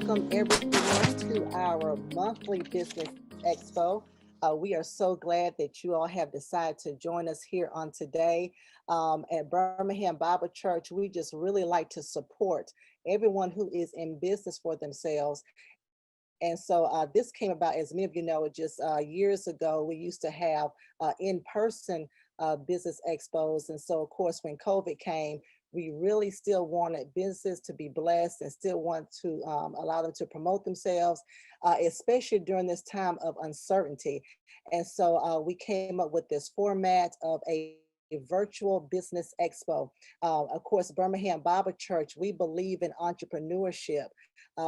welcome everyone to our monthly business expo. We are so glad that you all have decided to join us here on today. At Birmingham Bible Church, we just really like to support everyone who is in business for themselves. And so this came about, as many of you know, just years ago, we used to have in-person business expos. And so, of course, when COVID came, we really still wanted businesses to be blessed and still want to allow them to promote themselves, especially during this time of uncertainty. And so we came up with this format of a virtual business expo. Of course, Birmingham Bible Church, we believe in entrepreneurship.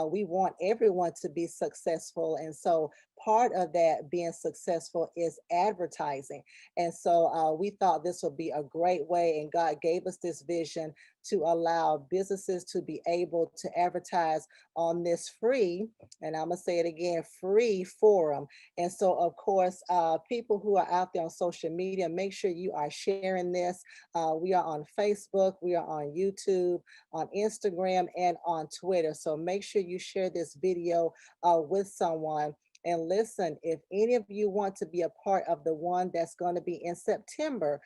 We want everyone to be successful. And so part of that being successful is advertising. And so we thought this would be a great way, and God gave us this vision to allow businesses to be able to advertise on this free, and I'm gonna say it again, free forum. And so, of course, people who are out there on social media, make sure you are sharing this. We are on Facebook, we are on YouTube, on Instagram, and on Twitter. So make sure you share this video with someone. And listen, if any of you want to be a part of the one that's going to be in September,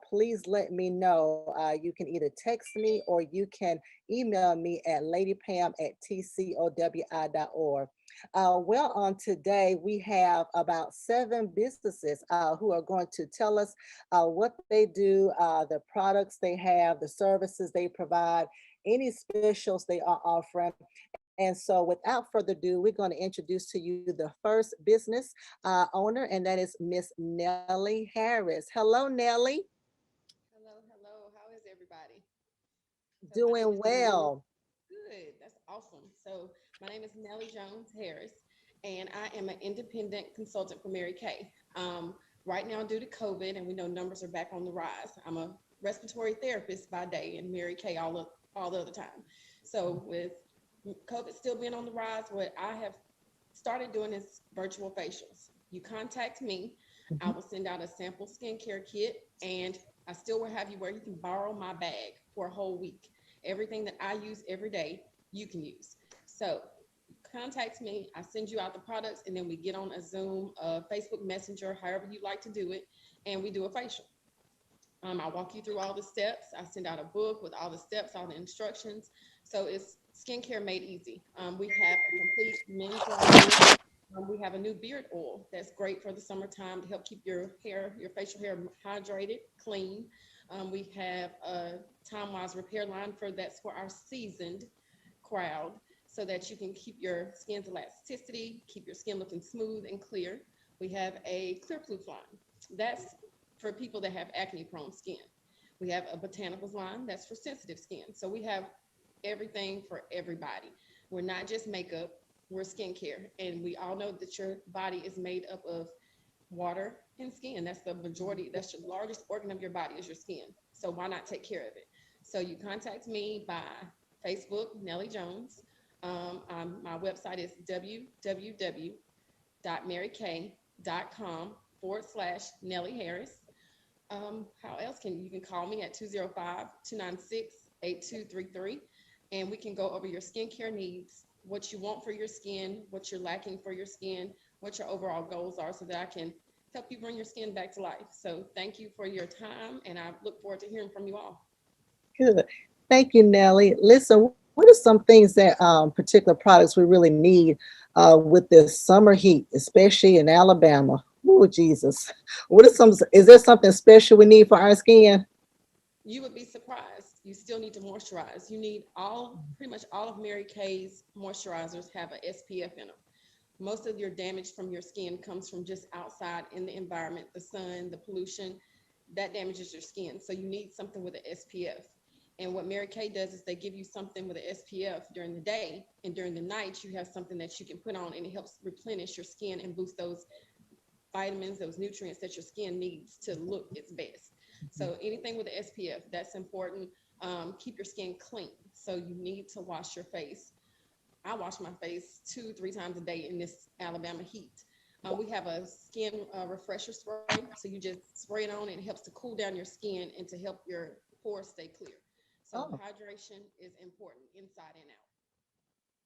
please let me know. You can either text me or you can email me at ladypam@tcowi.org. Well, on today, we have about seven businesses who are going to tell us what they do, the products they have, the services they provide, any specials they are offering. And so, without further ado, we're going to introduce to you the first business owner, and that is Miss Nellie Harris. Hello, Nellie. Hello, hello. How is everybody? So my name Doing is well. good. That's awesome. So my name is Nellie Jones Harris, and I am an independent consultant for Mary Kay. Right now, due to COVID, and we know numbers are back on the rise, I'm a respiratory therapist by day and Mary Kay all the other time. So with COVID still being on the rise, what I have started doing is virtual facials. You contact me, I Mhm. will send out a sample skincare kit, and I still will have you where you can borrow my bag for a whole week. Everything that I use every day, you can use. So contact me, I send you out the products, and then we get on a Zoom, Facebook Messenger, however you like to do it, and we do a facial. I walk you through all the steps. I send out a book with all the steps, all the instructions. So it's skincare made easy. We have a complete men's line. We have a new beard oil that's great for the summertime to help keep your hair, your facial hair hydrated, clean. We have a time wise repair line for that's for our seasoned crowd so that you can keep your skin's elasticity, keep your skin looking smooth and clear. We have a clear proof line. That's for people that have acne prone skin. We have a botanicals line that's for sensitive skin. So we have everything for everybody. We're not just makeup, we're skincare. And we all know that your body is made up of water and skin. That's the majority, that's your largest organ of your body is your skin. So why not take care of it? So you contact me by Facebook, Nellie Jones. My website is www.marykay.com/Nellie Harris. How else can you can call me at 205-296-8233, and we can go over your skincare needs, what you want for your skin, what you're lacking for your skin, what your overall goals are so that I can help you bring your skin back to life. So thank you for your time, and I look forward to hearing from you all. Good. Thank you, Nellie. Listen, what are some things that particular products we really need with this summer heat, especially in Alabama? Oh, Jesus. What are some, is there something special we need for our skin? You would be surprised. You still need to moisturize. You need pretty much all of Mary Kay's moisturizers have a SPF in them. Most of your damage from your skin comes from just outside in the environment, the sun, the pollution, that damages your skin. So you need something with an SPF. And what Mary Kay does is they give you something with an SPF during the day, and during the night you have something that you can put on, and it helps replenish your skin and boost those vitamins, those nutrients that your skin needs to look its best. So anything with the SPF, that's important. Keep your skin clean. So you need to wash your face. I wash my face 2, 3 times a day in this Alabama heat. We have a skin refresher spray. So you just spray it on and it helps to cool down your skin and to help your pores stay clear. So Oh, hydration is important inside and out.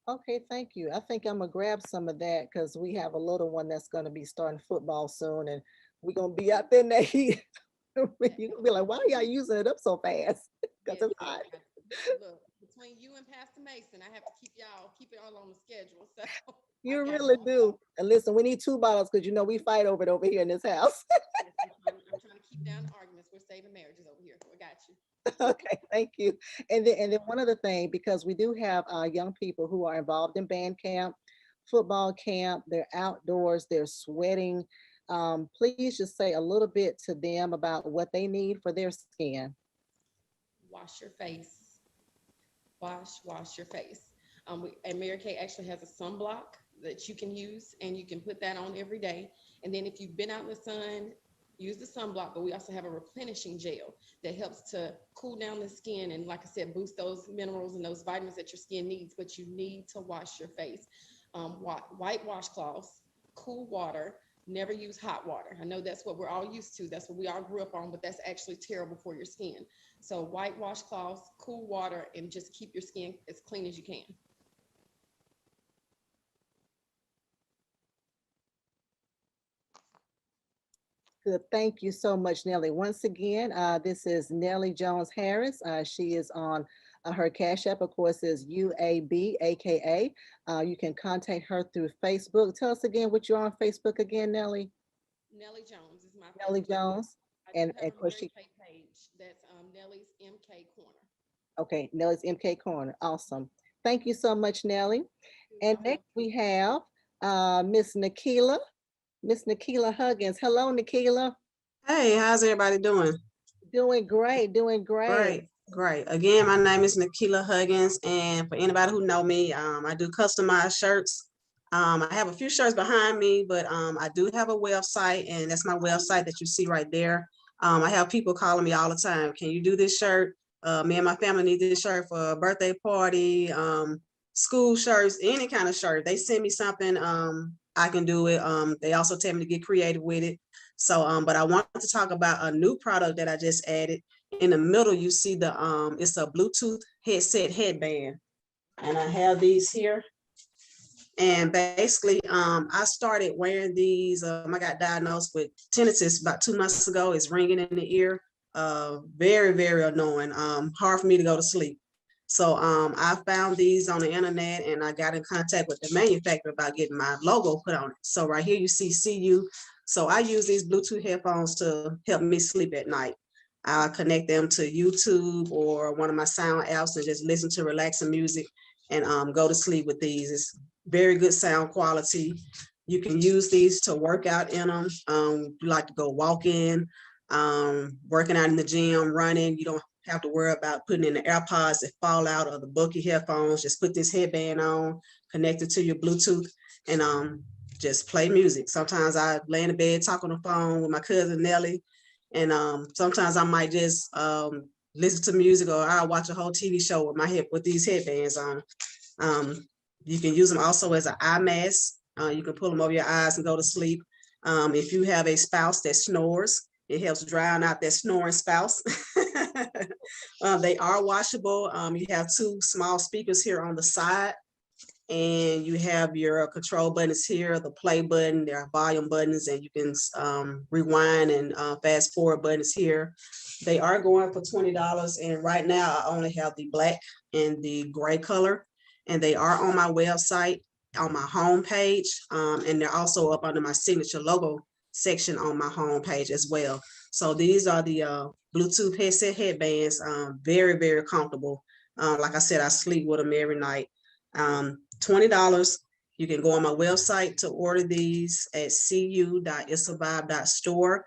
Okay, thank you. I think I'm gonna grab some of that because we have a little one that's gonna be starting football soon, and we're gonna be out there in that heat. You're gonna be like, why are y'all using it up so fast? Because Yes, it's ma'am. hot. Look, between you and Pastor Mason, I have to keep it all on the schedule. So I You got really y'all do. covered. And listen, we need 2 bottles because we fight over it over here in this house. Yes, I'm trying to keep down the arguments. We're saving marriages over here. I got you. Okay, thank you. And then one other thing, because we do have young people who are involved in band camp, football camp, they're outdoors, they're sweating. Please just say a little bit to them about what they need for their skin. Wash your face. Wash your face. And Mary Kay actually has a sunblock that you can use, and you can put that on every day. And then if you've been out in the sun, use the sunblock. But we also have a replenishing gel that helps to cool down the skin and, like I said, boost those minerals and those vitamins that your skin needs. But you need to wash your face. White washcloths, cool water. Never use hot water. I know that's what we're all used to. That's what we all grew up on, but that's actually terrible for your skin. So white washcloths, cool water, and just keep your skin as clean as you can. Good. Thank you so much, Nellie. Once again, this is Nellie Jones Harris. She is on her Cash App, of course, is UAB, AKA. You can contact her through Facebook. Tell us again what you're on Facebook again, Nellie. Nellie Jones is my Nellie Facebook. Jones. I do And have of a course, Mary Kay page. That's Nellie's MK Corner. okay, Nellie's MK Corner. Awesome. Thank you so much, Nellie. You're And welcome. next we have Miss Nikila. Miss Nikila Huggins. Hello, Nikila. Hey, how's everybody doing? Doing great, doing great. Great, great. Again, my name is Nikila Huggins, and for anybody who know me, I do customized shirts. I have a few shirts behind me, but I do have a website, and that's my website that you see right there. I have people calling me all the time. Can you do this shirt? Me and my family need this shirt for a birthday party, school shirts, any kind of shirt. They send me something, I can do it. They also tell me to get creative with it. So, but I want to talk about a new product that I just added. In the middle, you see it's a Bluetooth headset headband. And I have these here. And basically, I started wearing these. I got diagnosed with tinnitus about 2 months ago. It's ringing in the ear. Very, very annoying. Hard for me to go to sleep. So I found these on the internet, and I got in contact with the manufacturer about getting my logo put on it. So right here you see CU. So I use these Bluetooth headphones to help me sleep at night. I connect them to YouTube or one of my sound apps and just listen to relaxing music and go to sleep with these. It's very good sound quality. You can use these to work out in them. You like to go walking, working out in the gym, running. You don't have to worry about putting in the AirPods that fall out or the bulky headphones. Just put this headband on, connect it to your Bluetooth, and just play music. Sometimes I lay in the bed, talk on the phone with my cousin Nellie, and sometimes I might just listen to music, or I'll watch a whole TV show with with these headbands on. Um, you can use them also as an eye mask. You can pull them over your eyes and go to sleep. If you have a spouse that snores, it helps drown out that snoring spouse. They are washable. You have two small speakers here on the side, and you have your control buttons here, the play button, there are volume buttons, and you can rewind and fast forward buttons here. They are going for $20, and right now I only have the black and the gray color, and they are on my website on my home page, and they're also up under my signature logo section on my home page as well. So these are the Bluetooth headset headbands, very, very comfortable. Like I said, I sleep with them every night. $20. You can go on my website to order these at cu.isavibe.store.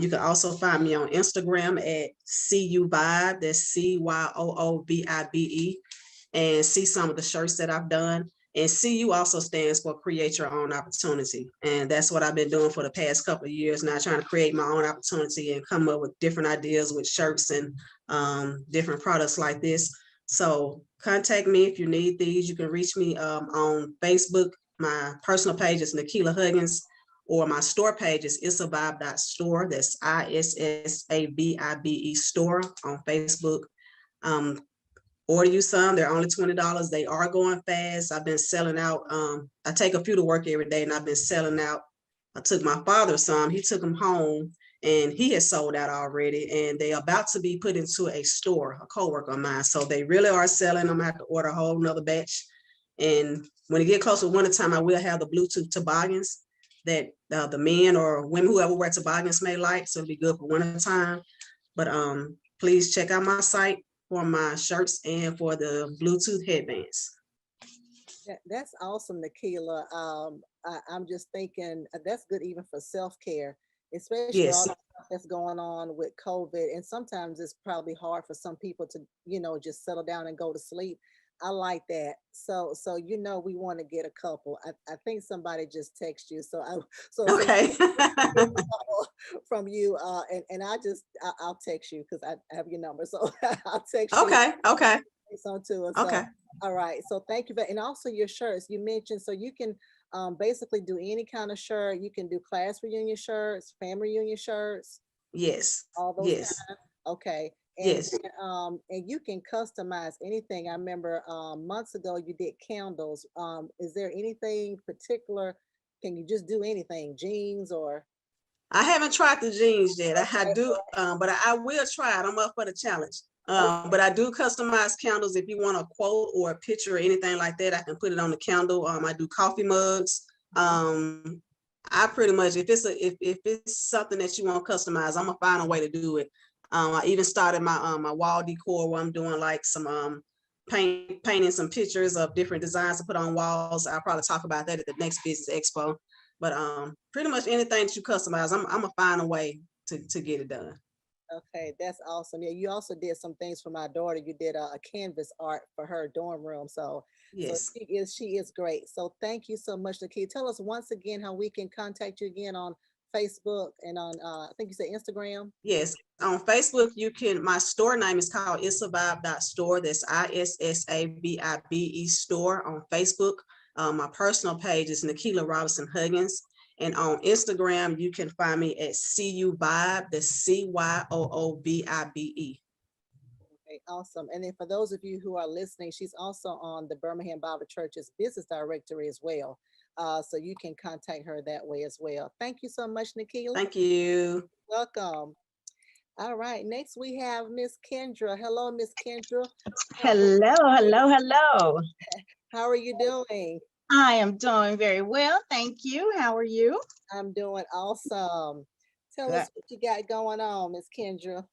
You can also find me on Instagram at CUVibe, that's CYOOVIBE, and see some of the shirts that I've done. And CU also stands for Create Your Own Opportunity. And that's what I've been doing for the past couple of years now, trying to create my own opportunity and come up with different ideas with shirts and different products like this. So contact me if you need these. You can reach me on Facebook. My personal page is Nikila Huggins, or my store page is isavibe.store. That's ISSAVIBE store on Facebook. Um, order you some. They're only $20. They are going fast. I've been selling out. I take a few to work every day, and I've been selling out. I took my father some. He took them home, and he has sold out already. And they're about to be put into a store, a coworker of mine. So they really are selling. I'm gonna have to order a whole nother batch. And when it get closer to wintertime, I will have the Bluetooth toboggans that the men or women, whoever wear toboggans, may like. So it'll be good for wintertime. But please check out my site for my shirts and for the Bluetooth headbands. That's awesome, Nikila. I'm just thinking that's good even for self-care, especially all Yes. the stuff that's going on with COVID. And sometimes it's probably hard for some people to, just settle down and go to sleep. I like that. So we want to get a couple. I think somebody just texted you. So Okay. from you. And I'll text you because I have your number. So I'll text you. Okay. Okay. On to us. Okay. So, all right. So thank you. And also your shirts you mentioned. So you can basically do any kind of shirt. You can do class reunion shirts, family reunion shirts, Yes. all those Yes. kind. Okay. Yes. And you can customize anything. I remember months ago you did candles. Is there anything particular? Can you just do anything? Jeans or? I haven't tried the jeans yet. I Okay. do, but I will try it. I'm up for the challenge. But I do customize candles. If you want a quote or a picture or anything like that, I can put it on the candle. I do coffee mugs. I pretty much, if it's something that you want to customize, I'm gonna find a way to do it. I even started my wall decor where I'm doing like some painting some pictures of different designs to put on walls. I'll probably talk about that at the next business expo. But pretty much anything that you customize, I'm gonna find a way to get it done. Okay, that's awesome. Yeah, you also did some things for my daughter. You did a canvas art for her dorm room. So Yes. she is great. So thank you so much, Nikki. Tell us once again how we can contact you again on Facebook and on I think you said Instagram. Yes. On Facebook, my store name is called issavibe.store. That's ISSABIBE store on Facebook. My personal page is Nikila Robinson Huggins. And on Instagram, you can find me at CUVibe, that's CYOOBIBE. Okay, awesome. And then for those of you who are listening, she's also on the Birmingham Bible Church's business directory as well. So you can contact her that way as well. Thank you so much, Nikila. Thank you. Welcome. All right, next we have Miss Kendra. Hello, Miss Kendra. Hello, hello, hello. How are you doing? I am doing very well. Thank you. How are you? I'm doing awesome. Tell Good. us what you got going on, Miss Kendra.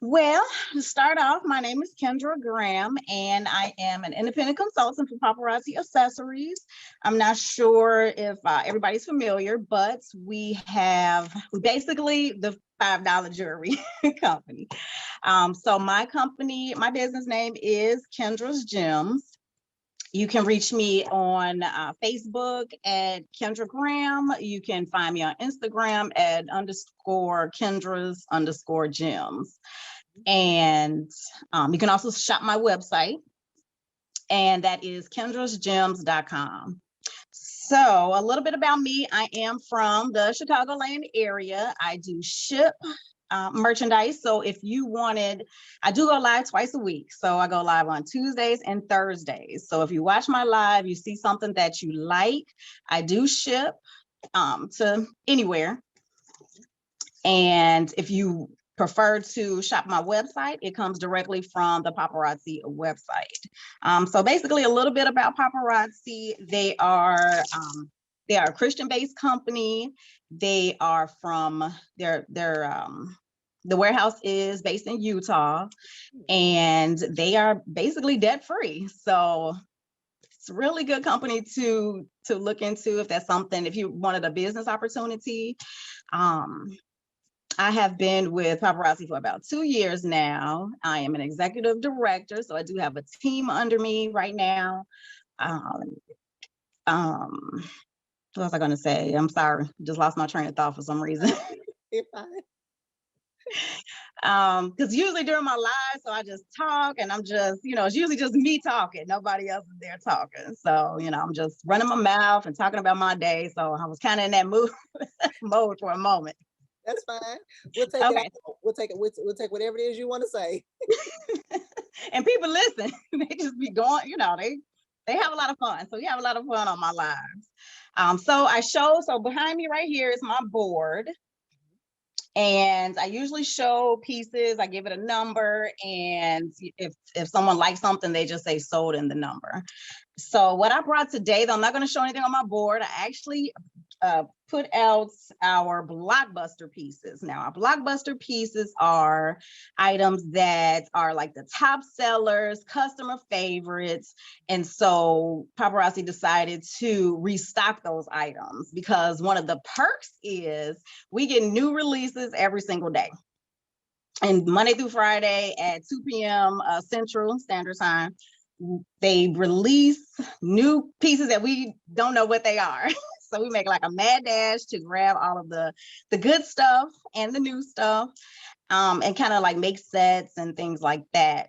Well, to start off, my name is Kendra Graham, and I am an independent consultant for Paparazzi Accessories. I'm not sure if everybody's familiar, but we basically the $5 jewelry company. So my business name is Kendra's Gems. You can reach me on Facebook at Kendra Graham. You can find me on Instagram at _Kendra's_gems. And you can also shop my website, and that is kendrasgems.com. So a little bit about me. I am from the Chicagoland area. I do ship merchandise. So if you wanted, I do go live twice a week. So I go live on Tuesdays and Thursdays. So if you watch my live, you see something that you like, I do ship to anywhere. And if you prefer to shop my website, it comes directly from the Paparazzi website. So basically a little bit about Paparazzi. They are a Christian-based company. They are from the warehouse is based in Utah, and they are basically debt-free. So it's a really good company to look into if that's something, if you wanted a business opportunity. I have been with Paparazzi for about 2 years now. I am an executive director, so I do have a team under me right now. What was I going to say? I'm sorry, just lost my train of thought for some reason. You're fine. Because usually during my live, so I just talk, and I'm just, it's usually just me talking. Nobody else is there talking. So, I'm just running my mouth and talking about my day. So I was kind of in that mode for a moment. That's fine. We'll take Okay. it. We'll take it. We'll take whatever it is you want to say. And people listen, they just be going, they have a lot of fun. So we have a lot of fun on my lives. So behind me right here is my board. And I usually show pieces, I give it a number, and if someone likes something, they just say sold in the number. So what I brought today, though, I'm not going to show anything on my board. I actually put out our blockbuster pieces. Now, our blockbuster pieces are items that are like the top sellers, customer favorites. And so Paparazzi decided to restock those items because one of the perks is we get new releases every single day. And Monday through Friday at 2 p.m. Central Standard Time, they release new pieces that we don't know what they are. So we make like a mad dash to grab all of the good stuff and the new stuff, and kind of like make sets and things like that.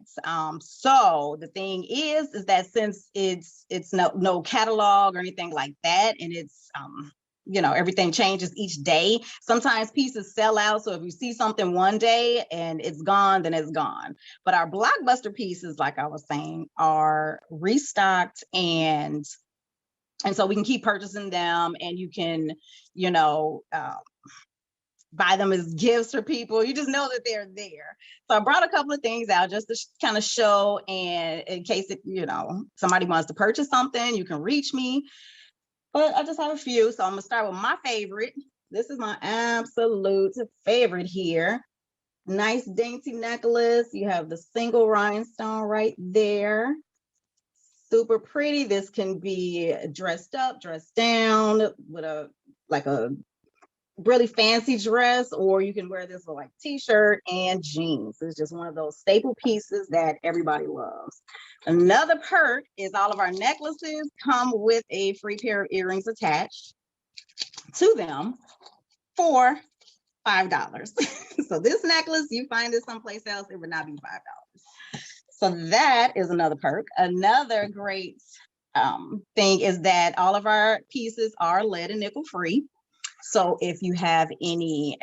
So the thing is that since it's no catalog or anything like that, and it's everything changes each day. Sometimes pieces sell out. So if you see something one day and it's gone, then it's gone. But our blockbuster pieces, like I was saying, are restocked, and so we can keep purchasing them, and you can, buy them as gifts for people. You just know that they're there. So I brought a couple of things out just to kind of show, and in case somebody wants to purchase something, you can reach me. But I just have a few. So I'm gonna start with my favorite. This is my absolute favorite here. Nice dainty necklace. You have the single rhinestone right there. Super pretty. This can be dressed up, dressed down with a really fancy dress, or you can wear this with like t-shirt and jeans. It's just one of those staple pieces that everybody loves. Another perk is all of our necklaces come with a free pair of earrings attached to them for $5. So this necklace, you find it someplace else, it would not be $5. So that is another perk. Another great thing is that all of our pieces are lead and nickel free. So if you have any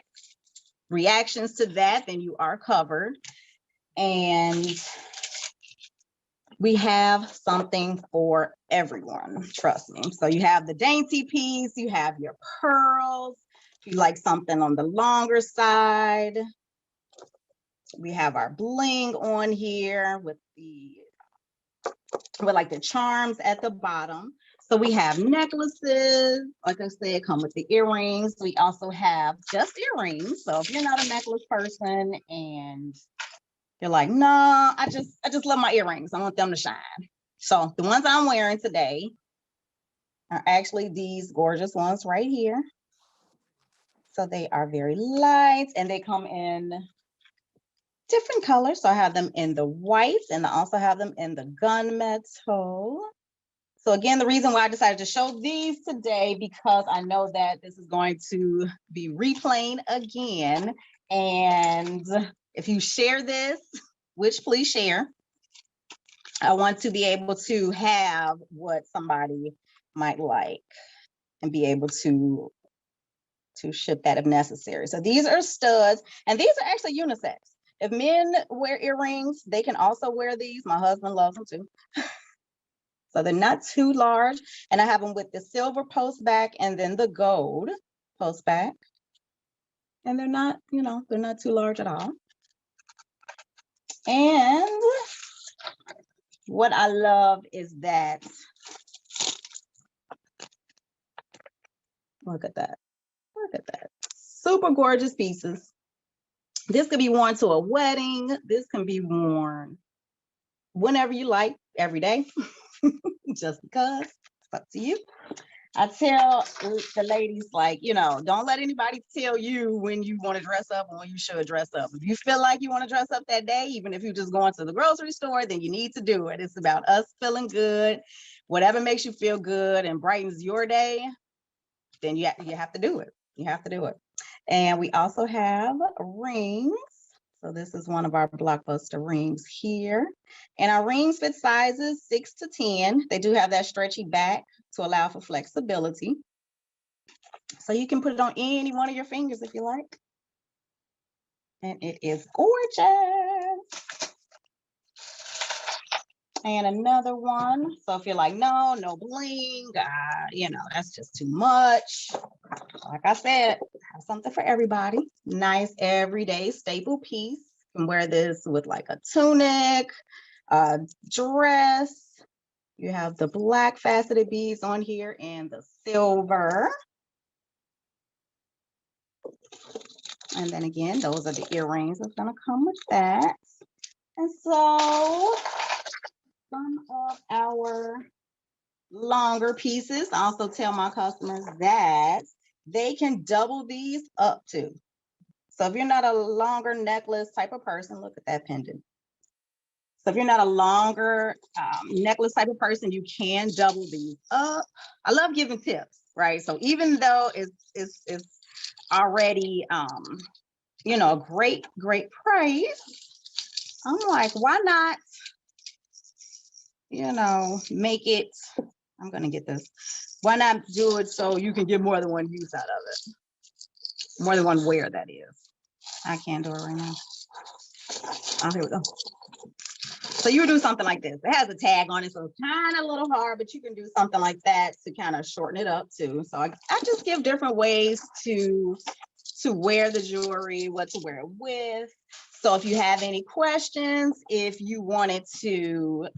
reactions to that, then you are covered. And we have something for everyone, trust me. So you have the dainty piece, you have your pearls. If you like something on the longer side, we have our bling on here with like the charms at the bottom. So we have necklaces, like I said, come with the earrings. We also have just earrings. So if you're not a necklace person and you're like, no, I just love my earrings, I want them to shine. So the ones I'm wearing today are actually these gorgeous ones right here. So they are very light and they come in different colors. So I have them in the white, and I also have them in the gunmetal. So again, the reason why I decided to show these today, because I know that this is going to be replaying again. And if you share this, which please share, I want to be able to have what somebody might like and be able to ship that if necessary. So these are studs, and these are actually unisex. If men wear earrings, they can also wear these. My husband loves them too. So they're not too large. And I have them with the silver post back and then the gold post back. And they're not, they're not too large at all. And what I love is that, look at that. Look at that. Super gorgeous pieces. This could be worn to a wedding. This can be worn whenever you like, every day, just because. It's up to you. I tell the ladies, like, don't let anybody tell you when you want to dress up and when you should dress up. If you feel like you want to dress up that day, even if you're just going to the grocery store, then you need to do it. It's about us feeling good. Whatever makes you feel good and brightens your day, then you have to do it. You have to do it. And we also have rings. So this is one of our blockbuster rings here. And our rings fit sizes 6 to 10. They do have that stretchy back to allow for flexibility. So you can put it on any one of your fingers if you like. And it is gorgeous. And another one. So if you're like, no, no bling, you know, that's just too much. Like I said, have something for everybody. Nice everyday staple piece. You can wear this with like a tunic, a dress. You have the black faceted beads on here and the silver. And then again, those are the earrings that's gonna come with that. And so some of our longer pieces, I also tell my customers that they can double these up to. So if you're not a longer necklace type of person, look at that pendant. So if you're not a longer necklace type of person, you can double these up. I love giving tips, right? So even though it's already you know, a great price, I'm like, why not, you know, make it, I'm gonna get this, why not do it so you can get more than one use out of it, more than one wear, that is. I can't do it right now. Oh, here we go. So you would do something like this. It has a tag on it, so it's kind of a little hard, but you can do something like that to kind of shorten it up too. So I just give different ways to wear the jewelry, what to wear it with. So if you have any questions, if you wanted to,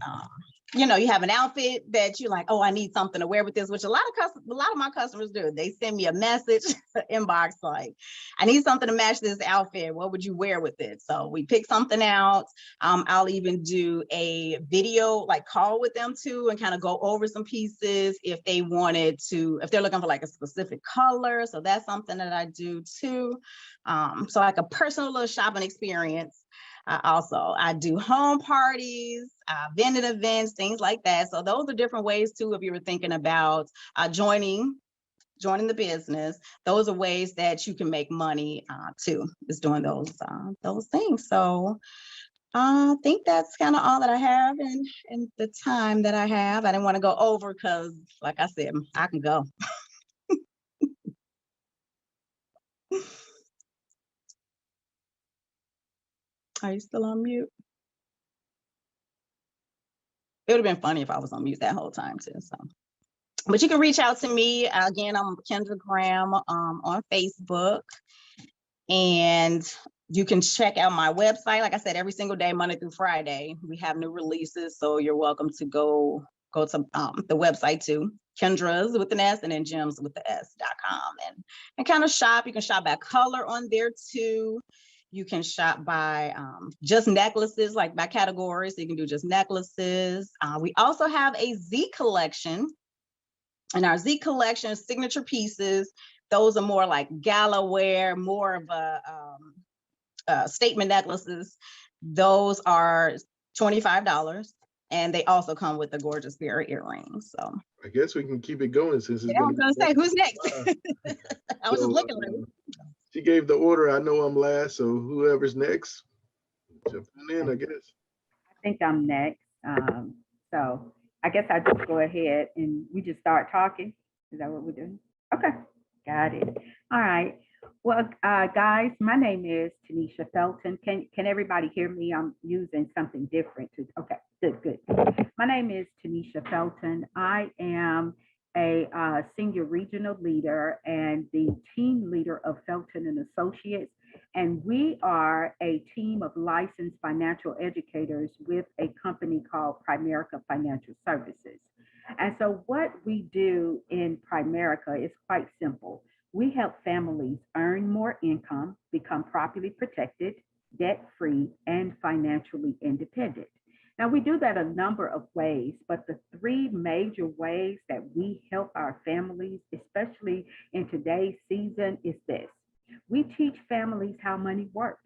you know, you have an outfit that you're like, oh, I need something to wear with this, which a lot of my customers do. They send me a message inbox like, I need something to match this outfit. What would you wear with it? So we pick something out. I'll even do a video like call with them too and kind of go over some pieces if they wanted to, if they're looking for like a specific color. So that's something that I do too. So like a personal little shopping experience. I do home parties, vending events, things like that. So those are different ways too, if you were thinking about joining the business, those are ways that you can make money too, is doing those things. So I think that's kind of all that I have in the time that I have. I didn't want to go over because, like I said, I can go. Are you still on mute? It would have been funny if I was on mute that whole time too. So, but you can reach out to me again. I'm Kendra Graham on Facebook, and you can check out my website. Like I said, every single day, Monday through Friday, we have new releases. So you're welcome to go to the website too. Kendra's with an S and then Gems with the S.com and kind of shop. You can shop by color on there too. You can shop by just necklaces, like by categories. So you can do just necklaces. We also have a Z collection. And our Z collection signature pieces, those are more like gala wear, more of a statement necklaces. Those are $25. And they also come with the gorgeous pair of earrings. So I guess we can keep it going since it's yeah, I was gonna say, who's next? I was just looking like, she gave the order. I know I'm last, so whoever's next, jump in, I guess. I think I'm next. So I guess I just go ahead and we just start talking. Is that what we're doing? Okay, got it. All right. Well, guys, my name is Tanisha Felton. Can everybody hear me? I'm using something different. Okay, good. My name is Tanisha Felton. I am a senior regional leader and the team leader of Felton and Associates. And we are a team of licensed financial educators with a company called Primerica Financial Services. And so what we do in Primerica is quite simple. We help families earn more income, become properly protected, debt-free, and financially independent. Now, we do that a number of ways, but the three major ways that we help our families, especially in today's season, is this. We teach families how money works.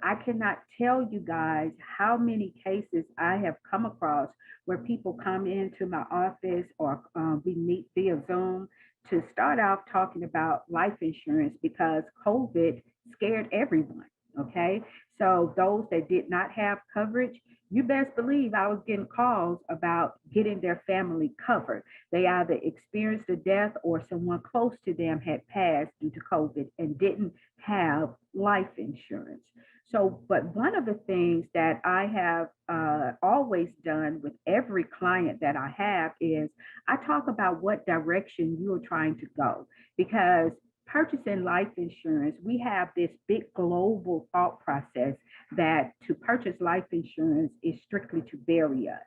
I cannot tell you guys how many cases I have come across where people come into my office or we meet via Zoom to start off talking about life insurance because COVID scared everyone. Okay. So those that did not have coverage, you best believe I was getting calls about getting their family covered. They either experienced a death or someone close to them had passed due to COVID and didn't have life insurance. So, but one of the things that I have always done with every client that I have is I talk about what direction you are trying to go. Because purchasing life insurance, we have this big global thought process that to purchase life insurance is strictly to bury us.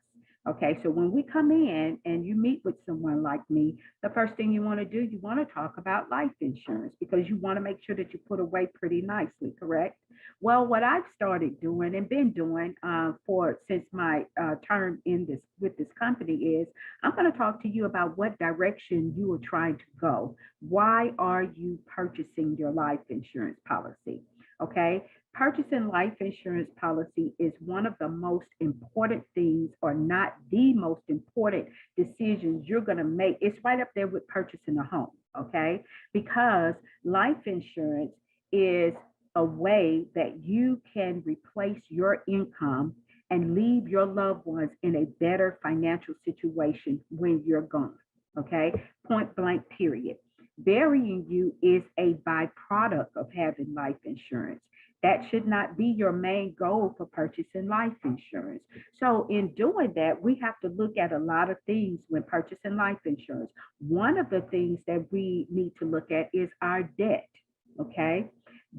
Okay, so when we come in and you meet with someone like me, the first thing you want to do, you want to talk about life insurance because you want to make sure that you put away pretty nicely, correct? Well, what I've started doing and been doing for since my term in this with this company is I'm going to talk to you about what direction you are trying to go. Why are you purchasing your life insurance policy? Okay, purchasing life insurance policy is one of the most important things, or not the most important decisions you're going to make. It's right up there with purchasing a home. Okay, because life insurance is a way that you can replace your income and leave your loved ones in a better financial situation when you're gone. Okay, point blank, period. Burying you is a byproduct of having life insurance. That should not be your main goal for purchasing life insurance. So, in doing that, we have to look at a lot of things when purchasing life insurance. One of the things that we need to look at is our debt. Okay,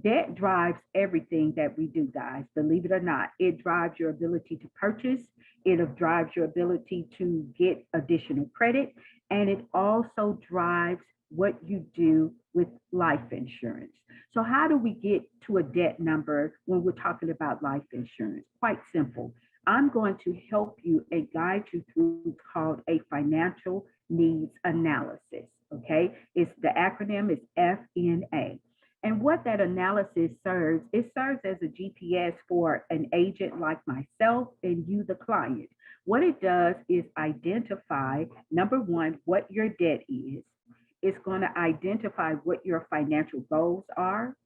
debt drives everything that we do, guys. Believe it or not, it drives your ability to purchase, it drives your ability to get additional credit, and it also drives what you do with life insurance. So, how do we get to a debt number when we're talking about life insurance? Quite simple. I'm going to help you and guide you through what's called a financial needs analysis. Okay, it's the acronym is FNA. And what that analysis serves, it serves as a GPS for an agent like myself and you, the client. What it does is identify, number one, what your debt is. It's going to identify what your financial goals are.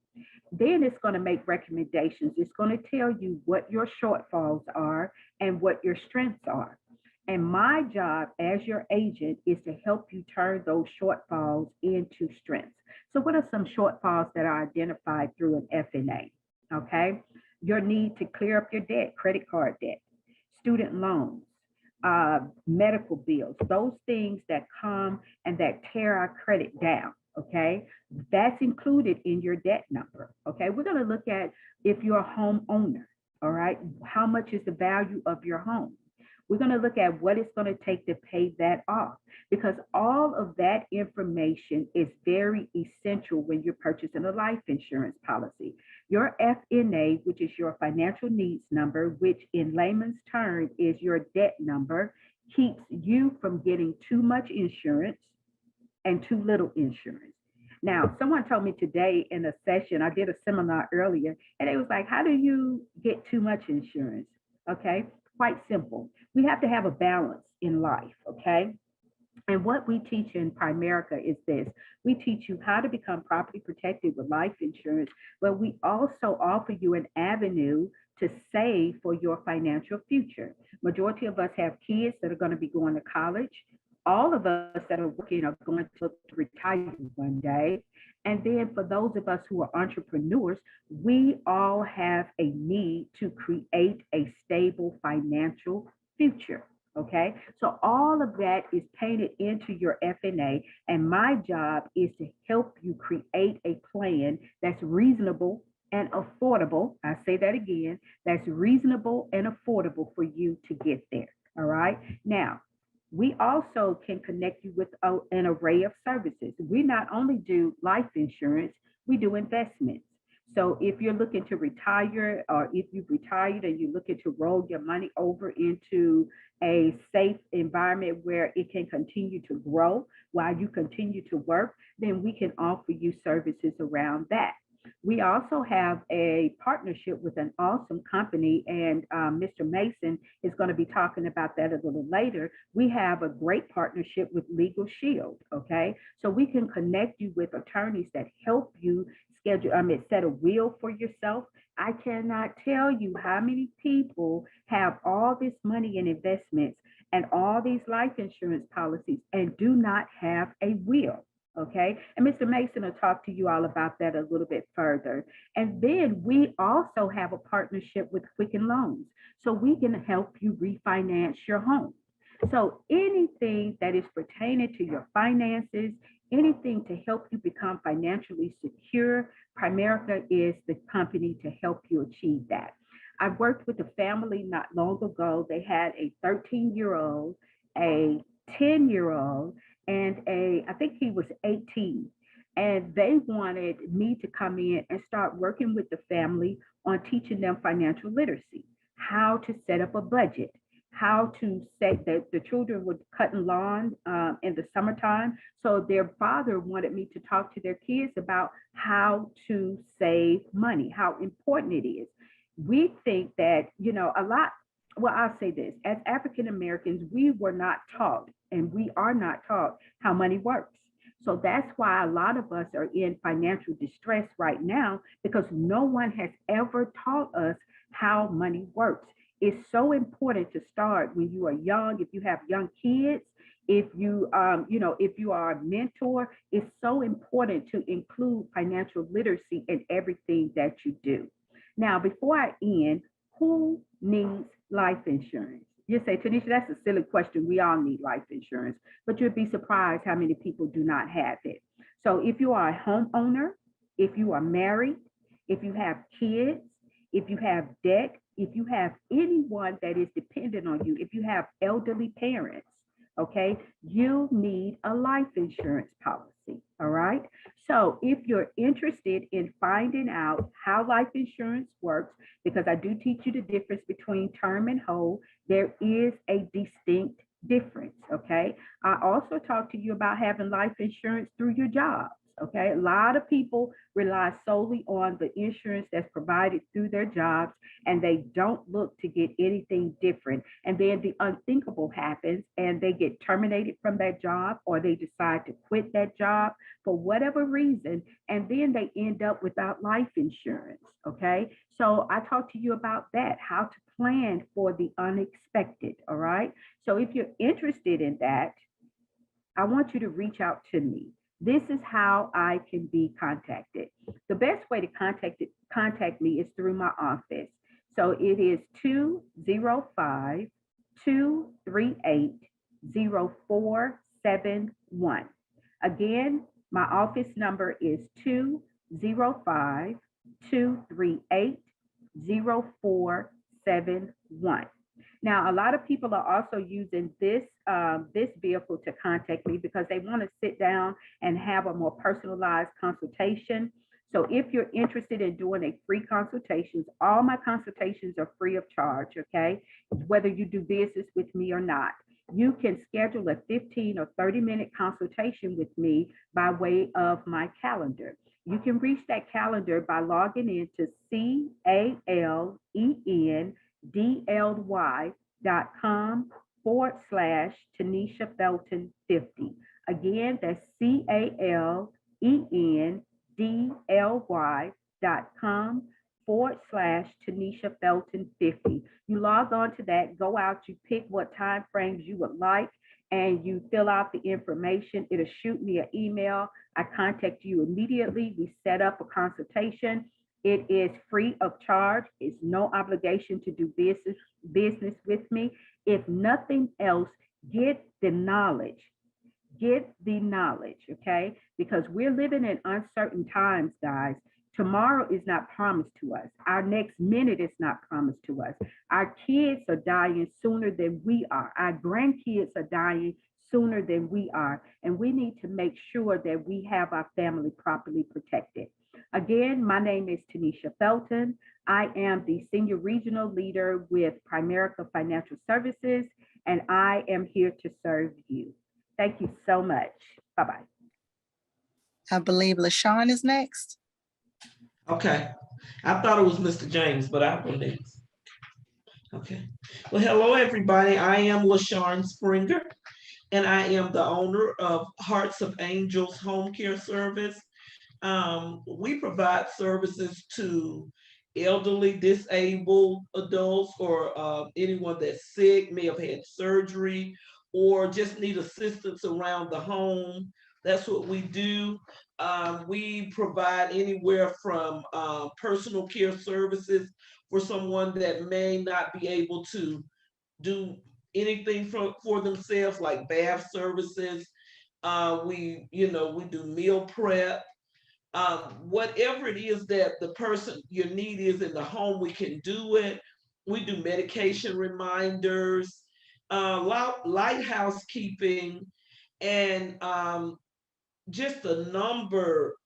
Then it's going to make recommendations. It's going to tell you what your shortfalls are and what your strengths are. And my job as your agent is to help you turn those shortfalls into strengths. So, what are some shortfalls that are identified through an FNA? Okay. Your need to clear up your debt, credit card debt, student loans, medical bills, those things that come and that tear our credit down. Okay, that's included in your debt number. Okay, we're going to look at if you're a homeowner. All right, how much is the value of your home? We're going to look at what it's going to take to pay that off, because all of that information is very essential when you're purchasing a life insurance policy. Your FNA, which is your financial needs number, which in layman's terms is your debt number, keeps you from getting too much insurance and too little insurance. Now, someone told me today in a session, I did a seminar earlier, and it was like, how do you get too much insurance? Okay, quite simple. We have to have a balance in life, okay? And what we teach in Primerica is this. We teach you how to become properly protected with life insurance, but we also offer you an avenue to save for your financial future. Majority of us have kids that are going to be going to college. All of us that are working are going to retire one day. And then for those of us who are entrepreneurs, we all have a need to create a stable financial future. Okay, so all of that is painted into your FNA, and my job is to help you create a plan that's reasonable and affordable. I say that again, that's reasonable and affordable for you to get there. All right, now we also can connect you with an array of services. We not only do life insurance, we do investments. So if you're looking to retire, or if you've retired and you're looking to roll your money over into a safe environment where it can continue to grow while you continue to work, then we can offer you services around that. We also have a partnership with an awesome company, and Mr. Mason is going to be talking about that a little later. We have a great partnership with Legal Shield, okay? So we can connect you with attorneys that help you set a will for yourself. I cannot tell you how many people have all this money in investments and all these life insurance policies and do not have a will. Okay. And Mr. Mason will talk to you all about that a little bit further. And then we also have a partnership with Quicken Loans. So we can help you refinance your home. So anything that is pertaining to your finances, anything to help you become financially secure, Primerica is the company to help you achieve that. I worked with a family not long ago. They had a 13-year-old, a 10-year-old, and I think he was 18. And they wanted me to come in and start working with the family on teaching them financial literacy, how to set up a budget, how to say that the children were cutting lawn in the summertime. So their father wanted me to talk to their kids about how to save money, how important it is. We think that, a lot, well, I'll say this, as African Americans, we were not taught and we are not taught how money works. So that's why a lot of us are in financial distress right now, because no one has ever taught us how money works. It's so important to start when you are young. If you have young kids, if you, if you are a mentor, it's so important to include financial literacy in everything that you do. Now, before I end, who needs life insurance? You say, Tanisha, that's a silly question. We all need life insurance, but you'd be surprised how many people do not have it. So if you are a homeowner, if you are married, if you have kids, if you have debt, if you have anyone that is dependent on you, if you have elderly parents, okay, you need a life insurance policy, all right? So if you're interested in finding out how life insurance works, because I do teach you the difference between term and whole, there is a distinct difference, okay? I also talk to you about having life insurance through your job. Okay, a lot of people rely solely on the insurance that's provided through their jobs, and they don't look to get anything different. And then the unthinkable happens and they get terminated from that job, or they decide to quit that job for whatever reason, and then they end up without life insurance. Okay, so I talk to you about that, how to plan for the unexpected. All right, so if you're interested in that, I want you to reach out to me. This is how I can be contacted. The best way to contact me is through my office. So it is 205-238-0471. Again, my office number is 205-238-0471. Now, a lot of people are also using this vehicle to contact me because they want to sit down and have a more personalized consultation. So if you're interested in doing a free consultation, all my consultations are free of charge, okay? Whether you do business with me or not. You can schedule a 15 or 30-minute consultation with me by way of my calendar. You can reach that calendar by logging into CALENDly.com/Tanisha Felton 50. Again, that's CALENDly.com/Tanisha Felton 50. You log on to that, go out, you pick what time frames you would like, and you fill out the information. It'll shoot me an email. I contact you immediately. We set up a consultation. It is free of charge. It's no obligation to do business with me. If nothing else, get the knowledge. Get the knowledge, okay? Because we're living in uncertain times, guys. Tomorrow is not promised to us. Our next minute is not promised to us. Our kids are dying sooner than we are. Our grandkids are dying sooner than we are. And we need to make sure that we have our family properly protected. Again, my name is Tanisha Felton. I am the Senior Regional Leader with Primerica Financial Services, and I am here to serve you. Thank you so much. Bye-bye. I believe LaShawn is next. Okay. I thought it was Mr. James, but I'll go next. Okay. Well, hello, everybody. I am LaShawn Springer, and I am the owner of Hearts of Angels Home Care Service. We provide services to elderly, disabled adults, or anyone that's sick, may have had surgery, or just need assistance around the home. That's what we do. We provide anywhere from personal care services for someone that may not be able to do anything for themselves, like bath services. We do meal prep. Whatever it is that the person your need is in the home, we can do it. We do medication reminders, light housekeeping, and just a number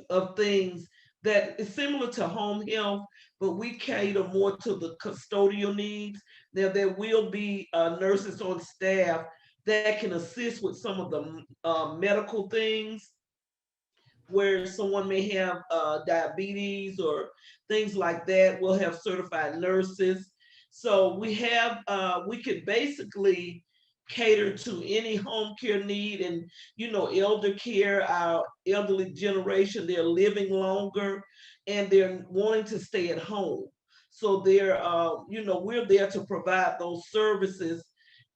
of things that is similar to home health, but we cater more to the custodial needs. There will be nurses on staff that can assist with some of the medical things where someone may have diabetes or things like that. We'll have certified nurses. So we could basically cater to any home care need. And, elder care, our elderly generation, they're living longer and they're wanting to stay at home. So we're there to provide those services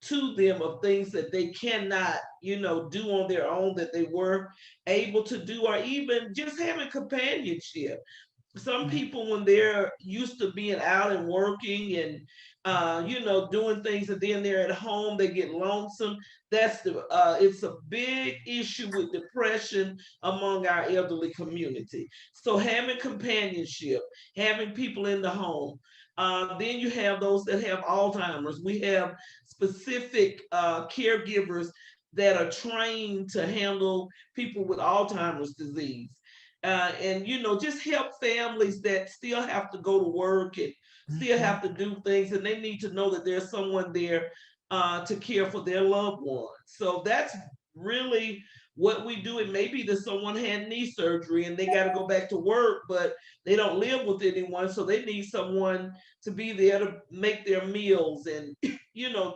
to them of things that they cannot, do on their own that they were able to do, or even just having companionship. Some people, when they're used to being out and working and doing things, and then they're at home, they get lonesome. It's a big issue with depression among our elderly community. So having companionship, having people in the home. Then you have those that have Alzheimer's. We have specific caregivers that are trained to handle people with Alzheimer's disease. And just help families that still have to go to work and still have to do things, and they need to know that there's someone there to care for their loved ones. So that's really what we do. It may be that someone had knee surgery and they got to go back to work, but they don't live with anyone, so they need someone to be there to make their meals and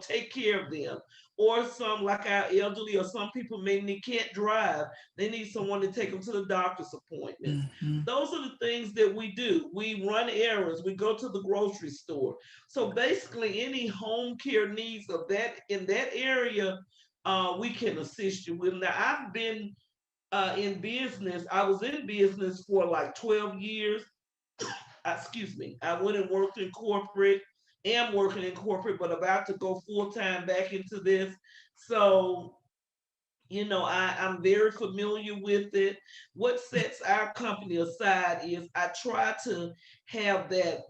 take care of them. Or some, like our elderly, or some people can't drive, they need someone to take them to the doctor's appointments. Those are the things that we do. We run errands, we go to the grocery store. So basically any home care needs of that in that area, we can assist you with. Now, I've been in business. I was in business for like 12 years. Excuse me. I went and worked in corporate, am working in corporate, but about to go full time back into this. So, I'm very familiar with it. What sets our company aside is I try to have that,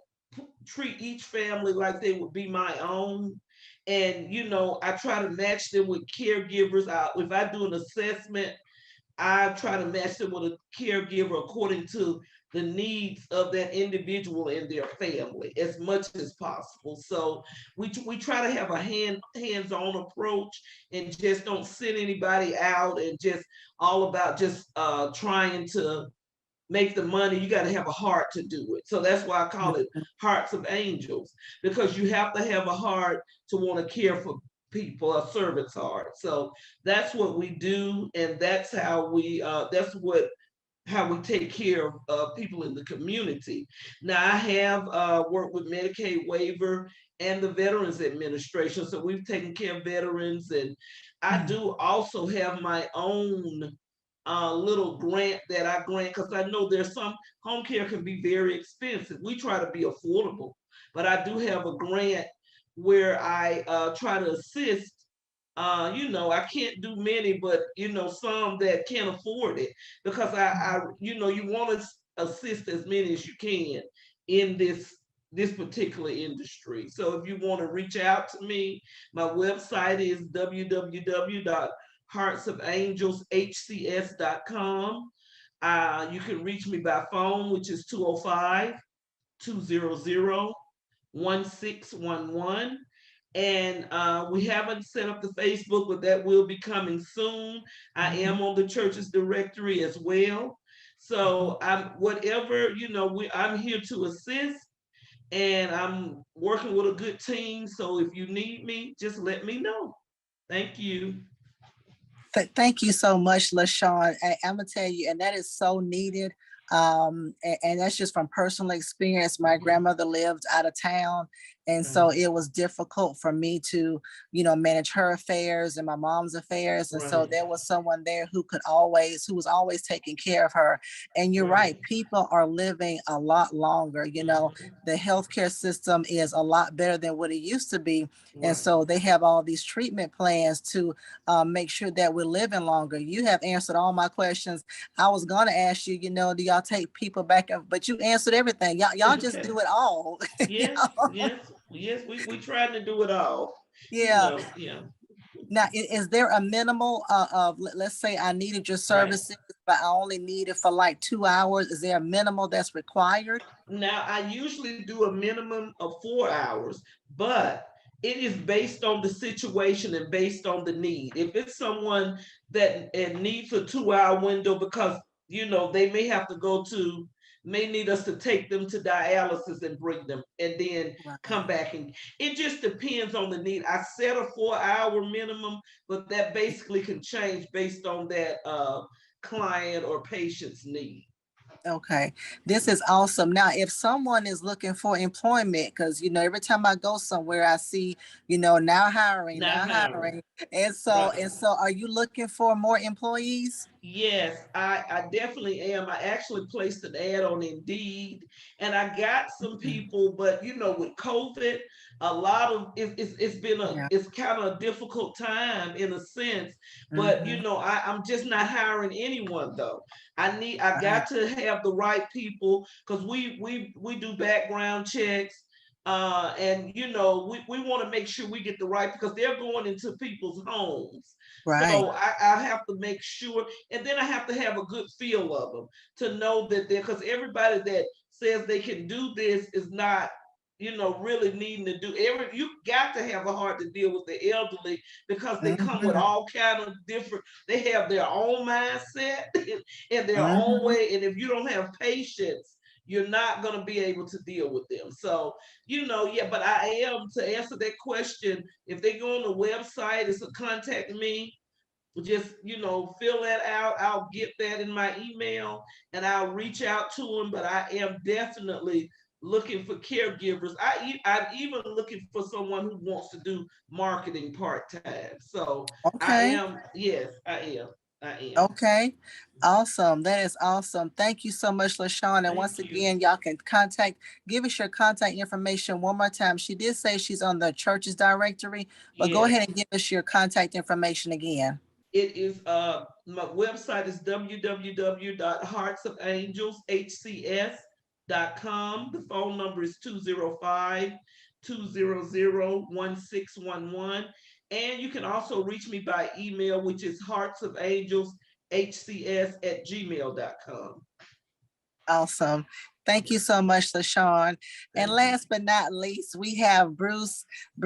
treat each family like they would be my own. And, I try to match them with caregivers. If I do an assessment, I try to match them with a caregiver according to the needs of that individual and their family as much as possible. So we try to have a hands-on approach and just don't send anybody out and just all about just trying to make the money. You got to have a heart to do it. So that's why I call it Hearts of Angels, because you have to have a heart to want to care for people, a servant's heart. So that's what we do, and that's how we take care of people in the community. Now, I have worked with Medicaid waiver and the Veterans Administration, so we've taken care of veterans, and I do also have my own little grant that I grant, because I know there's some home care can be very expensive. We try to be affordable, but I do have a grant where I try to assist. I can't do many, but some that can't afford it, because you want to assist as many as you can in this particular industry. So if you want to reach out to me, my website is www.heartsofangelshcs.com. You can reach me by phone, which is 205-200-1611. And we haven't set up the Facebook, but that will be coming soon. I am on the church's directory as well. So I'm here to assist, and I'm working with a good team. So if you need me, just let me know. Thank you. Thank you so much, LaShawn. I'm gonna tell you, and that is so needed. And that's just from personal experience. My grandmother lived out of town, and so it was difficult for me to, manage her affairs and my mom's affairs. And so Right. there was someone there who was always taking care of her. And you're right, people are living a lot longer. The healthcare system is a lot better than what it used to be. And Right. so they have all these treatment plans to make sure that we're living longer. You have answered all my questions. I was gonna ask you, do y'all take people back? But you answered everything. Y'all just Okay. do it all. Yes, yes, yes. We trying to do it all. Yeah. Yeah. Now, is there a minimal of, let's say I needed your Right. services, but I only need it for like 2 hours? Is there a minimal that's required? Now, I usually do a minimum of 4 hours, but it is based on the situation and based on the need. If it's someone that needs a 2 hour window because, they may need us to take them to dialysis and bring them and then Right. come back. And it just depends on the need. I set a 4 hour minimum, but that basically can change based on that client or patient's need. Okay, this is awesome. Now, if someone is looking for employment, because every time I go somewhere, I see, now hiring, Not now hiring. hiring, and so Right. are you looking for more employees? Yes, I definitely am. I actually placed an ad on Indeed and I got some people, but with COVID, a lot of it's been Yeah. it's kind of a difficult time in a sense, but Mhm. I'm just not hiring anyone though. I Right. got to have the right people because we do background checks. And we want to make sure we get the right because they're going into people's homes. Right. So I have to make sure, and then I have to have a good feel of them to know that because everybody that says they can do this is not, really needing to do you got to have a heart to deal with the elderly because they come with Mhm. all kind of different, they have their own mindset and their own Mhm. way. And if you don't have patience, you're not going to be able to deal with them. So, yeah, but I am to answer that question. If they go on the website, it's a contact me, just fill that out. I'll get that in my email and I'll reach out to them. But I am definitely looking for caregivers. I'm even looking for someone who wants to do marketing part-time. So I Okay. am, yes, I am. Okay. Awesome. That is awesome. Thank you so much, LaShawn. And once Thank you. again, y'all can give us your contact information one more time. She did say she's on the church's directory, but go Yes. ahead and give us your contact information again. It is my website is www.heartsofangelshcs.com. The phone number is 205-200-1611. And you can also reach me by email, which is heartsofangelshcs@gmail.com. Awesome. Thank you so much, LaShawn. And Thank you. last but not least, we have Bruce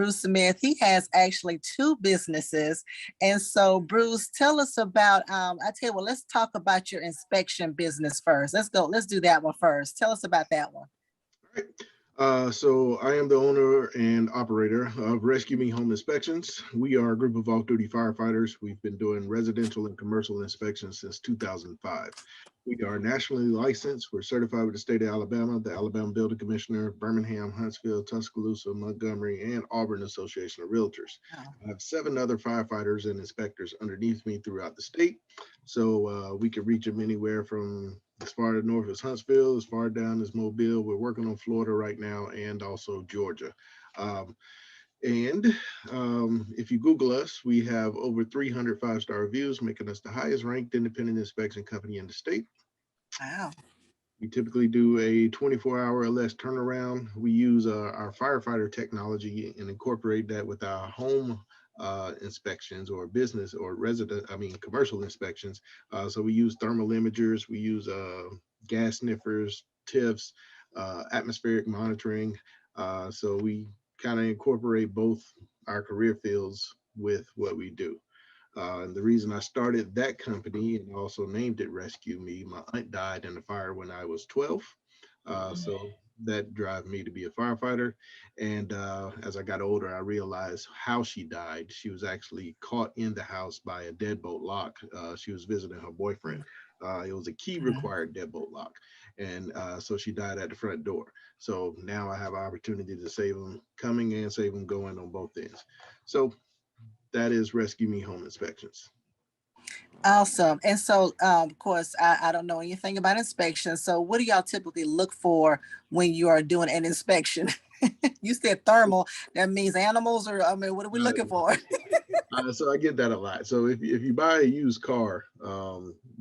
Smith. He has actually two businesses. And so, Bruce, tell us about, I tell you what, let's talk about your inspection business first. Let's go. Let's do that one first. Tell us about that one. All right. So I am the owner and operator of Rescue Me Home Inspections. We are a group of off-duty firefighters. We've been doing residential and commercial inspections since 2005. We are nationally licensed. We're certified with the state of Alabama, the Alabama Building Commissioner, Birmingham, Huntsville, Tuscaloosa, Montgomery, and Auburn Association of Realtors. Wow. I have 7 other firefighters and inspectors underneath me throughout the state. So we can reach them anywhere from as far north as Huntsville, as far down as Mobile. We're working on Florida right now and also Georgia. Um, and if you Google us, we have over 300 5-star reviews, making us the highest ranked independent inspection company in the state. Wow. We typically do a 24-hour or less turnaround. We use our firefighter technology and incorporate that with our home inspections or business or commercial inspections. So we use thermal imagers, we use gas sniffers, TIFs, atmospheric monitoring. So we kind of incorporate both our career fields with what we do. And the reason I started that company and also named it Rescue Me, my aunt died in a fire when I was 12. So that drive me to be a firefighter. And as I got older, I realized how she died. She was actually caught in the house by a deadbolt lock. She was visiting her boyfriend. It was a key required deadbolt lock. And so she died at the front door. So now I have an opportunity to save them coming and save them going on both ends. So that is Rescue Me Home Inspections. Awesome. And so, of course, I don't know anything about inspection. So what do y'all typically look for when you are doing an inspection? You said thermal, that means animals, or I mean, what are we looking for? So I get that a lot. So if you buy a used car,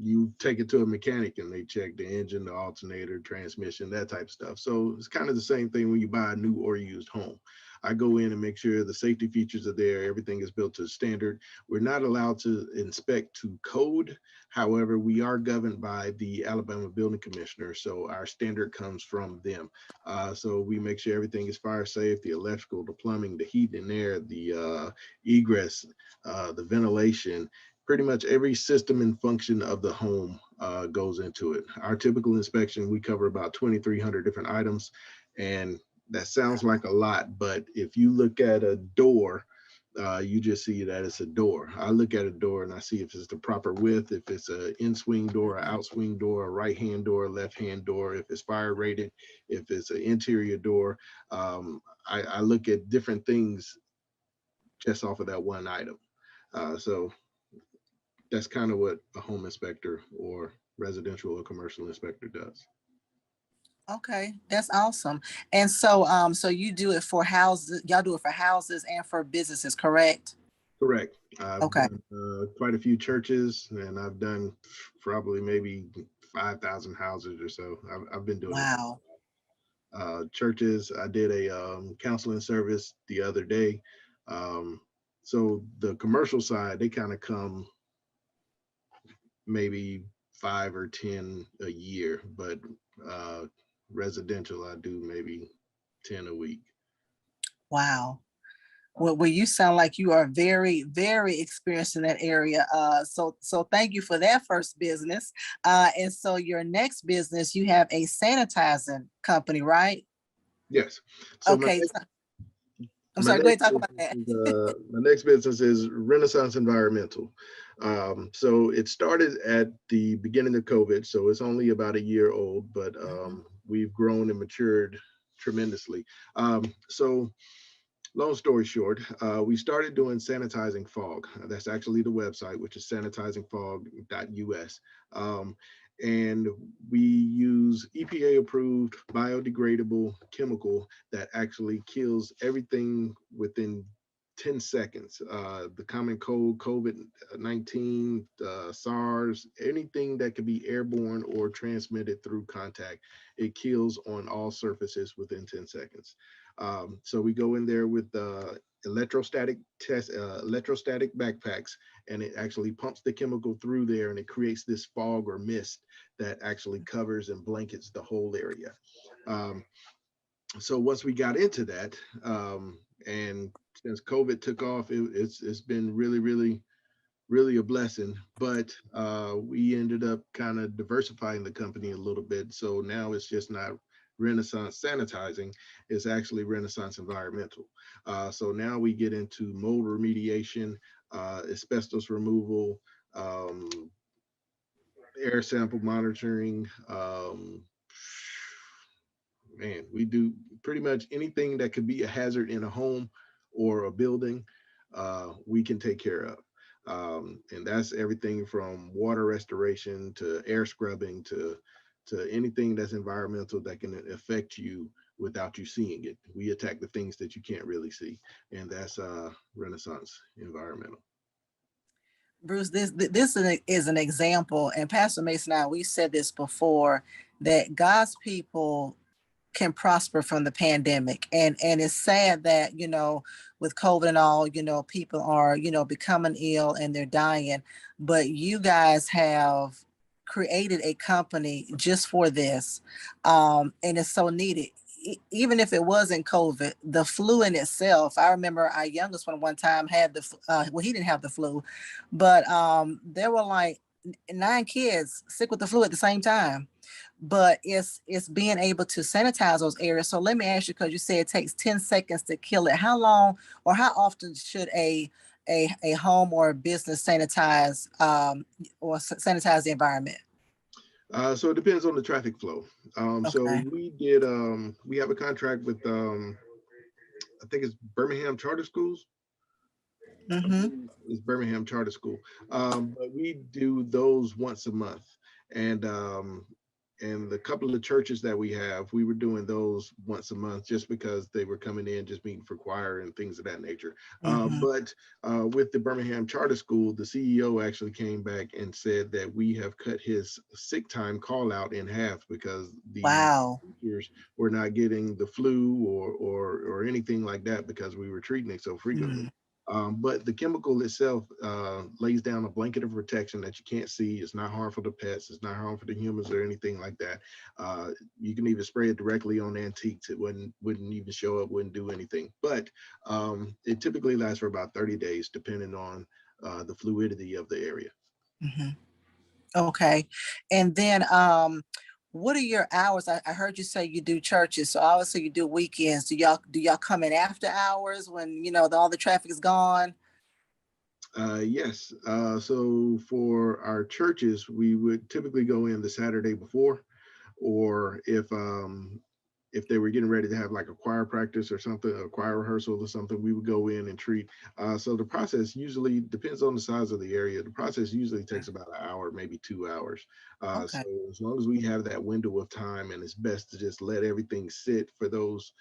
you take it to a mechanic and they check the engine, the alternator, transmission, that type of stuff. So it's kind of the same thing when you buy a new or used home. I go in and make sure the safety features are there. Everything is built to standard. We're not allowed to inspect to code. However, we are governed by the Alabama Building Commissioner. So our standard comes from them. So we make sure everything is fire safe, the electrical, the plumbing, the heat and air, the egress, the ventilation, pretty much every system and function of the home goes into it. Our typical inspection, we cover about 2,300 different items. And that sounds like a lot, but if you look at a door, you just see that it's a door. I look at a door and I see if it's the proper width, if it's an in-swing door, an out-swing door, a right-hand door, a left-hand door, if it's fire rated, if it's an interior door. I look at different things just off of that one item. So that's kind of what a home inspector or residential or commercial inspector does. Okay, that's awesome. And so, so you do it for houses, y'all do it for houses and for businesses, correct? Correct. I've Okay. done quite a few churches, and I've done probably maybe 5,000 houses or so. I've been doing it. Wow. Churches, I did a counseling service the other day. So the commercial side, they kind of come maybe 5 or 10 a year, but residential, I do maybe 10 a week. Wow. Well, you sound like you are very, very experienced in that area. So thank you for that first business. And so your next business, you have a sanitizing company, right? Yes. So Okay. I'm my sorry, go ahead, next talk about that. business my next business is Renaissance Environmental. So it started at the beginning of COVID, so it's only about a year old, but we've grown and matured tremendously. So long story short, we started doing sanitizing fog. That's actually the website, which is sanitizingfog.us. And we use EPA approved biodegradable chemical that actually kills everything within 10 seconds. The common cold, COVID-19, SARS, anything that could be airborne or transmitted through contact, it kills on all surfaces within 10 seconds. So we go in there with electrostatic backpacks, and it actually pumps the chemical through there, and it creates this fog or mist that actually covers and blankets the whole area. So once we got into that, and since COVID took off, it's been really a blessing. But we ended up kind of diversifying the company a little bit. So now it's just not Renaissance Sanitizing, it's actually Renaissance Environmental. So now we get into mold remediation, asbestos removal, air sample monitoring. Man, we do pretty much anything that could be a hazard in a home or a building, we can take care of. And that's everything from water restoration to air scrubbing to anything that's environmental that can affect you without you seeing it. We attack the things that you can't really see, and that's Renaissance Environmental. Bruce, this is an example, and Pastor Mason and I, we said this before, that God's people can prosper from the pandemic. And it's sad that, with COVID and all, people are, becoming ill and they're dying, but you guys have created a company just for this. And it's so needed. Even if it wasn't COVID, the flu in itself, I remember our youngest one time had well, he didn't have the flu, but there were like 9 kids sick with the flu at the same time. But it's being able to sanitize those areas. So let me ask you, because you say it takes 10 seconds to kill it. How long or how often should a home or a business sanitize or sanitize the environment? So it depends on the traffic flow. So Okay. we have a contract with, I think it's Birmingham Charter Schools. I Mm-hmm. believe it's Birmingham Charter School. But we do those once a month. And and the couple of churches that we have, we were doing those once a month just because they were coming in, just meeting for choir and things of that nature. Mm-hmm. But with the Birmingham Charter School, the CEO actually came back and said that we have cut his sick time call out in half because the Wow. teachers were not getting the flu or anything like that because we were treating it so frequently. Mm. But the chemical itself lays down a blanket of protection that you can't see. It's not harmful to pets. It's not harmful to humans or anything like that. You can even spray it directly on antiques. It wouldn't even show up, wouldn't do anything. But it typically lasts for about 30 days, depending on the fluidity of the area. Mhm. Okay. And then what are your hours? I heard you say you do churches, so obviously you do weekends. Do y'all come in after hours when all the traffic is gone? Yes. So for our churches, we would typically go in the Saturday before, or if they were getting ready to have like a choir practice or something, a choir rehearsal or something, we would go in and treat. So the process usually depends on the size of the area. The process usually takes about an hour, maybe 2 hours. So Okay. as long as we have that window of time, and it's best to just let everything sit for those,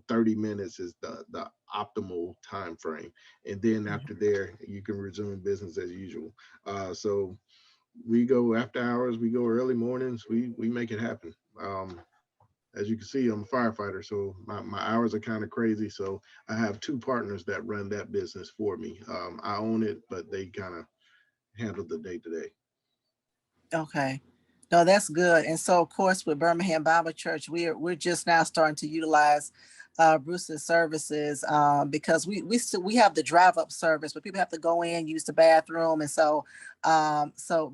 30 minutes is the optimal time frame. And then Mhm. after there, you can resume business as usual. So we go after hours, we go early mornings, we make it happen. As you can see, I'm a firefighter, so my hours are kind of crazy. So I have two partners that run that business for me. I own it, but they kind of handle the day to day. Okay. No, that's good. And so, of course, with Birmingham Bible Church, we're just now starting to utilize Bruce's services because we have the drive up service, but people have to go in, use the bathroom, and so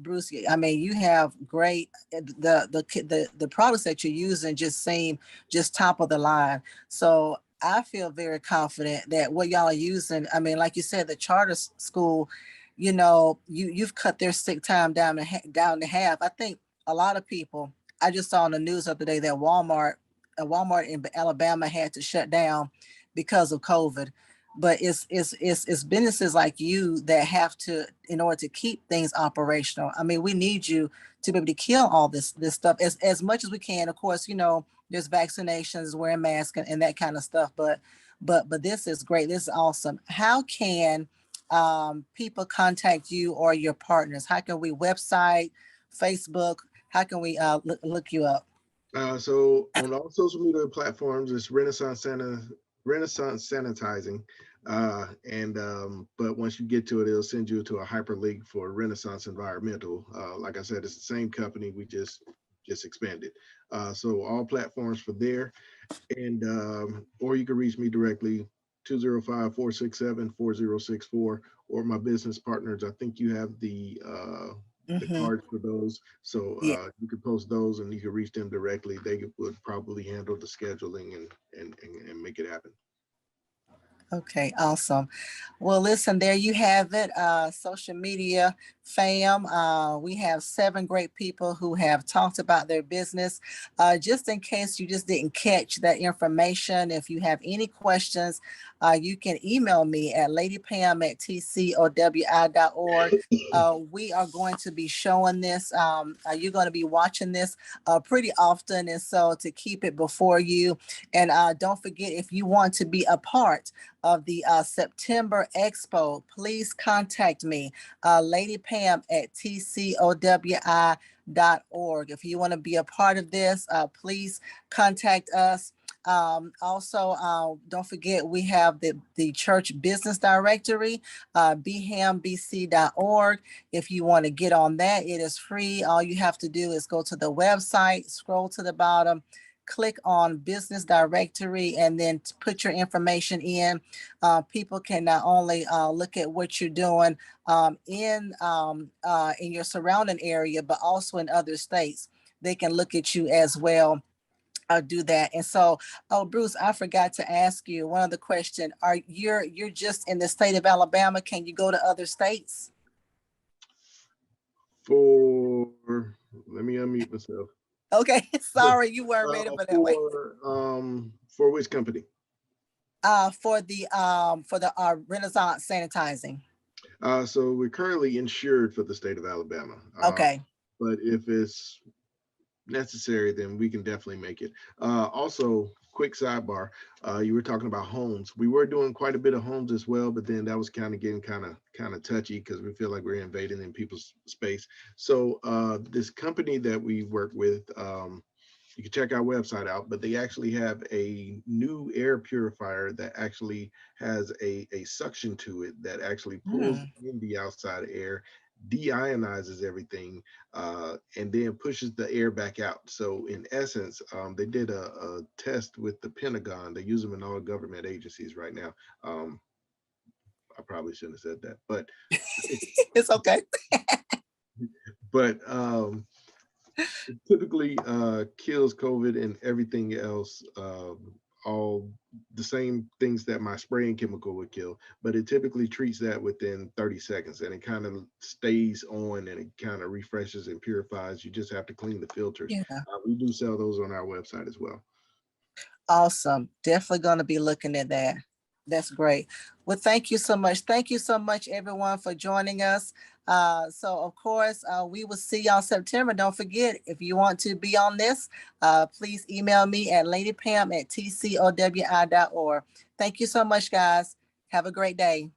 Bruce, I mean, you have great the products that you're using just seem just top of the line. So I feel very confident that what y'all are using. I mean, like you said, the charter school, you've cut their sick time down to half. I think a lot of people. I just saw on the news the other day that Walmart in Alabama had to shut down because of COVID. But it's businesses like you that have to, in order to keep things operational. I mean, we need you to be able to kill all this stuff as much as we can. Of course, there's vaccinations, wearing masks, and that kind of stuff. But this is great. This is awesome. How can people contact you or your partners? How can we website, Facebook? How can we look you up? So on all social media platforms, it's Renaissance Sanitizing. And but once you get to it, it'll send you to a hyperlink for Renaissance Environmental. Like I said, it's the same company. We just expanded. So all platforms for there. And or you can reach me directly 205-467-4064, or my business partners. I think you have the Mm-hmm. cards for those. So Yeah. you could post those and you can reach them directly. They would probably handle the scheduling and make it happen. Okay, awesome. Well, listen, there you have it. Social media fam. We have 7 great people who have talked about their business. Just in case you just didn't catch that information, if you have any questions, you can email me at ladypam@tcowi.org. We are going to be showing this. You're going to be watching this pretty often. And so to keep it before you. And don't forget, if you want to be a part of the September Expo, please contact me, Lady Pam at tcowi.org. If you want to be a part of this, please contact us. Also, don't forget, we have the church business directory, bhambc.org. If you want to get on that, it is free. All you have to do is go to the website, scroll to the bottom, click on business directory and then put your information in. People can not only look at what you're doing in your surrounding area, but also in other states. They can look at you as well. Do that. And so, oh, Bruce, I forgot to ask you one other question. You're just in the state of Alabama? Can you go to other states? Let me unmute myself. Okay, sorry, you weren't ready for that way. For which company? For the Renaissance Sanitizing. So we're currently insured for the state of Alabama. Okay. But if it's necessary, then we can definitely make it. Also, quick sidebar, you were talking about homes. We were doing quite a bit of homes as well, but then that was kind of getting kind of touchy because we feel like we're invading in people's space. So this company that we work with, you can check our website out, but they actually have a new air purifier that actually has a suction to it that actually pulls in the outside air, deionizes everything, and then pushes the air back out. So in essence, they did a test with the Pentagon. They use them in all government agencies right now. I probably shouldn't have said that, but it's okay. But it typically kills COVID and everything else, all the same things that my spraying chemical would kill, but it typically treats that within 30 seconds and it kind of stays on and it kind of refreshes and purifies. You just have to clean the filters. Yeah. We do sell those on our website as well. Awesome. Definitely going to be looking at that. That's great. Well, thank you so much. Thank you so much, everyone, for joining us. So, of course, we will see y'all September. Don't forget, if you want to be on this, please email me at ladypam@tcowi.org. Thank you so much, guys. Have a great day.